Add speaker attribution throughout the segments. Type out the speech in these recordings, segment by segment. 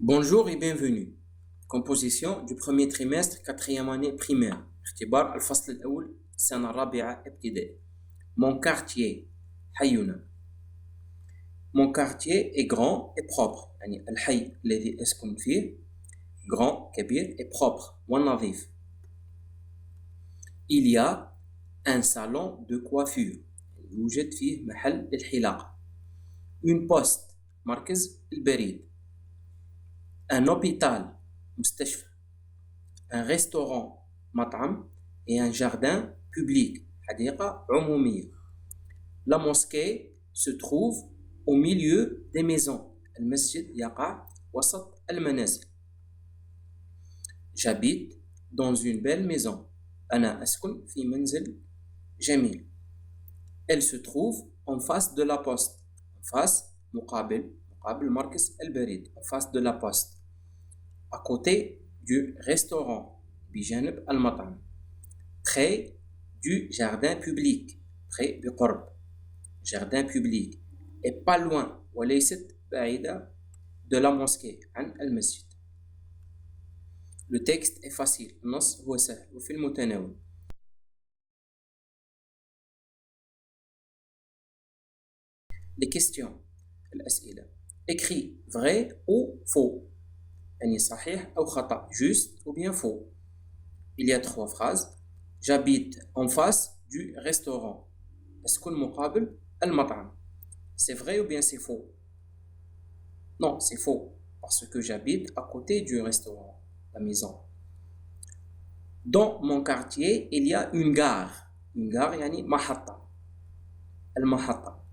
Speaker 1: Bonjour et bienvenue. Composition du premier trimestre, quatrième année primaire. اختبار الفصل الأول السنة الرابعة ابتدائي. Mon quartier حينا. Mon quartier est grand et propre. يعني الحي الذي أسكن فيه grand كبير et propre ونظيف. Il y a un salon de coiffure. يوجد فيه محل للحلاقة. Une poste مركز البريد. Un hôpital مستشفى. Un restaurant مطعم et un jardin public حديقة عمومية. La mosquée se trouve au milieu des maisons. المسجد يقع وسط المنازل. J'habite dans une belle maison. أنا أسكن في منزل جميل. Elle se trouve en face de la poste. En face مقابل مركز البريد. En face de la poste. À côté du restaurant بجانب المطعم. Près du jardin public. Près بقرب. Jardin public. Et pas loin وليست بعيدة de la mosquée عن المسجد. Le texte est facile. النص هو سهل وفي المتناول. Les questions. الأسئلة. Écrit vrai ou faux. يعني صحيح أو خطأ. Juste ou bien faux. Il y a 3 phrases. J'habite en face du restaurant. أسكن مقابل المطعم. C'est vrai ou bien c'est faux? Non, c'est faux. Parce que j'habite à côté du restaurant, la maison. Dans mon quartier, il y a une gare. Une gare, يعني محطة. المحطة.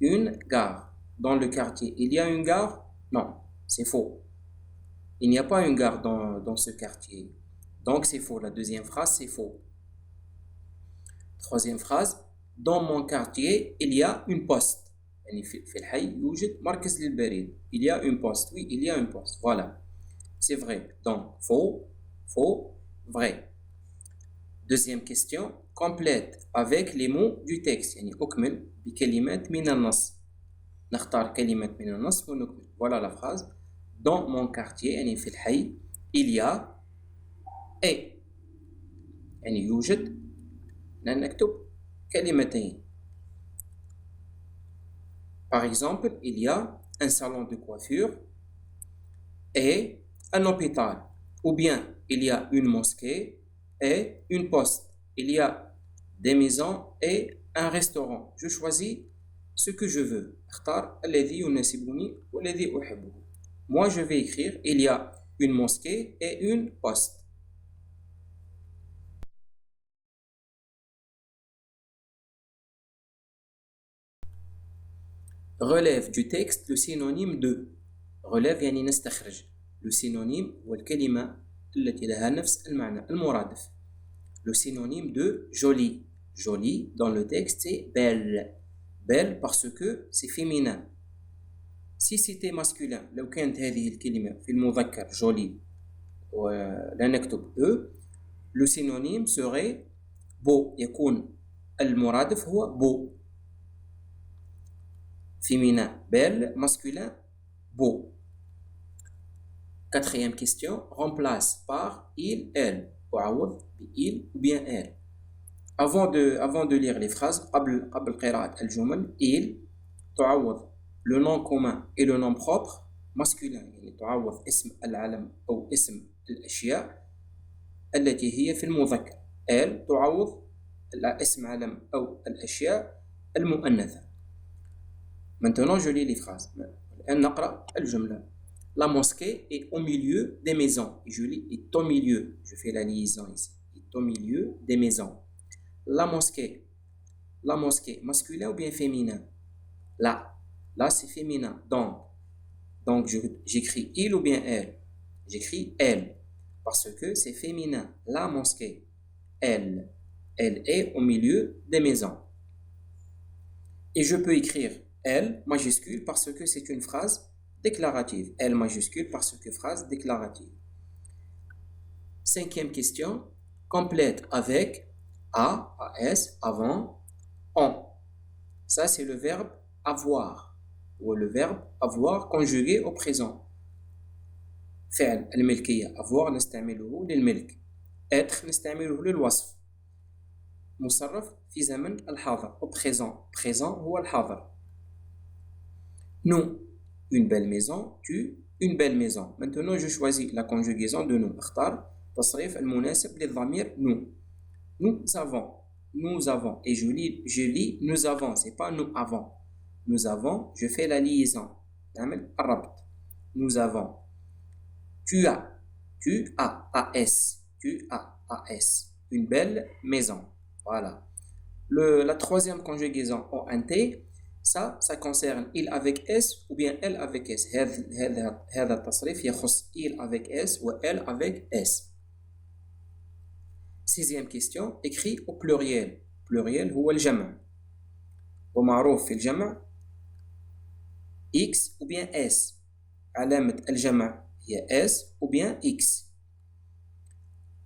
Speaker 1: Une gare. Dans le quartier, il y a une gare? Non, c'est faux. Il n'y a pas une gare dans ce quartier. Donc c'est faux. La deuxième phrase, c'est faux. Troisième phrase. Dans mon quartier, il y a une poste. يعني في الحي يوجد مركز للبريد. Il y a une poste. Oui, il y a une poste. Voilà. C'est vrai. Donc, faux, faux, vrai. Deuxième question. Complète avec les mots du texte. يعني أكمل بكلمات من النص. نختار كلمات من النص ونكمل. Voilà la phrase. Dans mon quartier يعني في الحي il y a et يعني يوجد نكتب كلمتين. Par exemple, il y a un salon de coiffure et un hôpital. Ou bien, il y a une mosquée et une poste. Il y a des maisons et un restaurant. Je choisis ce que je veux. اختار الذي يناسبني والذي أحبه. Moi, je vais écrire il y a une mosquée et une poste. Relève du texte le synonyme de. Relève يعني نستخرج. Le synonyme هو الكلمة التي لها نفس المعنى المرادف. Le synonyme de joli. Joli dans le texte c'est belle. Belle parce que c'est féminin. Si c'était masculin لو كانت هذه الكلمة في المذكر joli ولا نكتب e, le synonyme serait beau. يكون المرادف هو beau. Féminin belle, masculin beau. Quatrième question, remplace par il, elle. وعوض il ou bien elle. Avant de lire les phrases, قبل قراءة الجمل, il تعوض le nom commun et le nom propre masculin. يعني تعوض اسم العلم أو اسم الأشياء التي هي في المذكر. elle تعوض اسم علم أو الأشياء المؤنثة. Maintenant, je lis les phrases. الآن نقرأ الجملة. La mosquée est au milieu des maisons. Je lis est au milieu. Je fais la liaison ici. Est au milieu des maisons. La mosquée. La mosquée, masculin ou bien féminin? Là c'est féminin. Donc j'écris il ou bien elle? J'écris elle. Parce que c'est féminin. La mosquée. Elle. Elle est au milieu des maisons. Et je peux écrire elle majuscule parce que c'est une phrase déclarative. Elle majuscule parce que phrase déclarative. Cinquième question. Complète avec a, as, avant, on. Ça c'est le verbe avoir ou le verbe avoir conjugué au présent. فعل الملكية avoir نستعمله للملك. être نستعمله للوصف. مصرف في زمن الحاضر au présent. présent هو الحاضر. nous une belle maison. tu une belle maison. Maintenant je choisis la conjugaison de nous. اختار تصريف المناسب للضمير nous. Nous avons et je lis nous avons, c'est pas nous avons. Nous avons, je fais la liaison. نعمل الربط. Nous avons. Tu as AS. Tu as AS. Une belle maison. Voilà. La troisième conjugaison ONT, ça concerne il avec S ou bien elle avec S. هذا التصريف يخص il avec S ou elle avec S. Sixième question, écrit au pluriel. Pluriel هو الجمع. ومعروف في الجمع X ou bien S. علامة الجمع هي S ou bien X.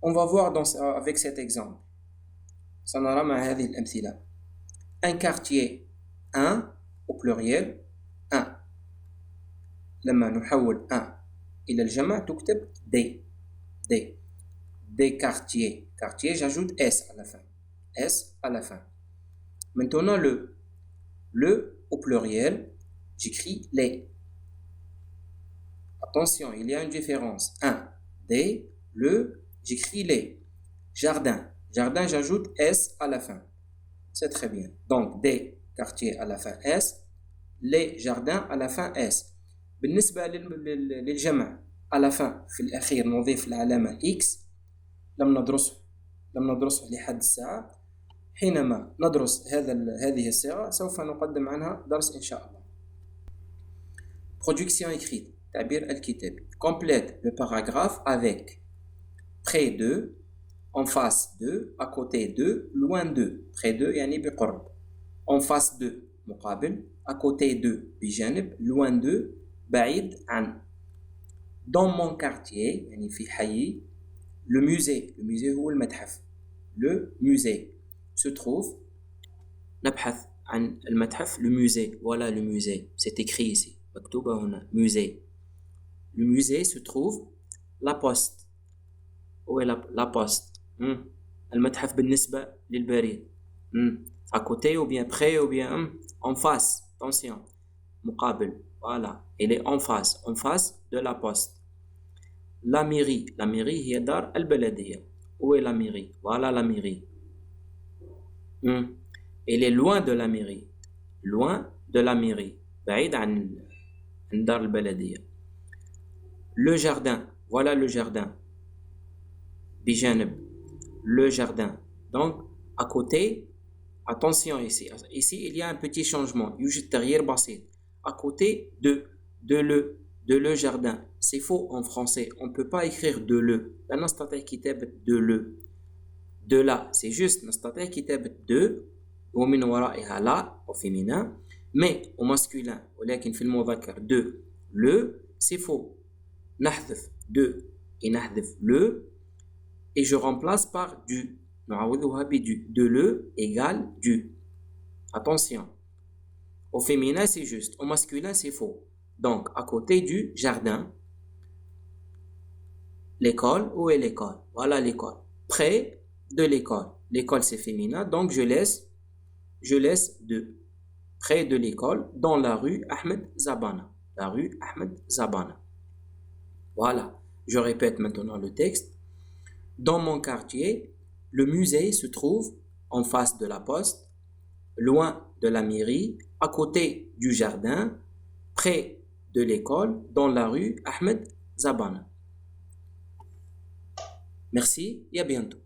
Speaker 1: On va voir avec cet exemple. سنرى مع هذه الأمثلة. Un quartier, un au pluriel, un. لما نحول un إلى الجمع تكتب des. Des quartiers. Quartier, j'ajoute S à la fin. S à la fin. Maintenant, le au pluriel, j'écris les. Attention, il y a une différence. Un, des, le, j'écris les. Jardin. Jardin, j'ajoute S à la fin. C'est très bien. Donc, des quartiers à la fin S, les jardins à la fin S. بالنسبة للجمع على fin في الأخير نضيف العلامة X. لم ندرسه لحد الساعة. حينما ندرس هذه الصيغة سوف نقدم عنها درس إن شاء الله. Production écrite. تعبير الكتابي. Complète le paragraphe avec près de, en face de, à côté de, loin de. Près de يعني بقرب. En face de مقابل. À côté de بجانب. Loin de بعيد عن. Dans mon quartier يعني في حيي. Le musée هو المتحف. Le musée se trouve. نبحث عن المتحف. Le musée. Voilà le musée. C'est écrit ici. مكتوبة هنا. Musée. Le musée se trouve. La poste. Où est la poste? المتحف بالنسبة للبريد. À côté ou bien près ou bien en face. Attention. مقابل. Voilà. Il est en face de la poste. La mairie هي دار البلدية. Où est la mairie? Voilà la mairie. Il est loin de la mairie. Loin de la mairie. بعيد عن دار البلدية. Le jardin. Voilà le jardin. بجانب. Le jardin. Donc, à côté, attention ici. Ici, il y a un petit changement. يوجد تغيير بسيط. À côté de le jardin. C'est faux en français. On ne peut pas écrire de le. لا نستطيع كتابة de le. De là, c'est juste نستطيع كتابة de ومن ورائها لا au féminin. Mais au masculin, ولكن في المذكر de le, c'est faux. نحذف de et نحذف le et je remplace par du. نعوضها بdu. De le égale du. Attention. Au féminin, c'est juste. Au masculin, c'est faux. Donc, à côté du jardin, l'école, où est l'école? Voilà l'école. Près de l'école. L'école, c'est féminin, donc je laisse de. Près de l'école, dans la rue Ahmed Zabana. La rue Ahmed Zabana. Voilà. Je répète maintenant le texte. Dans mon quartier, le musée se trouve en face de la poste, loin de la mairie, à côté du jardin, près de l'école, dans la rue Ahmed Zabana. Merci et à bientôt.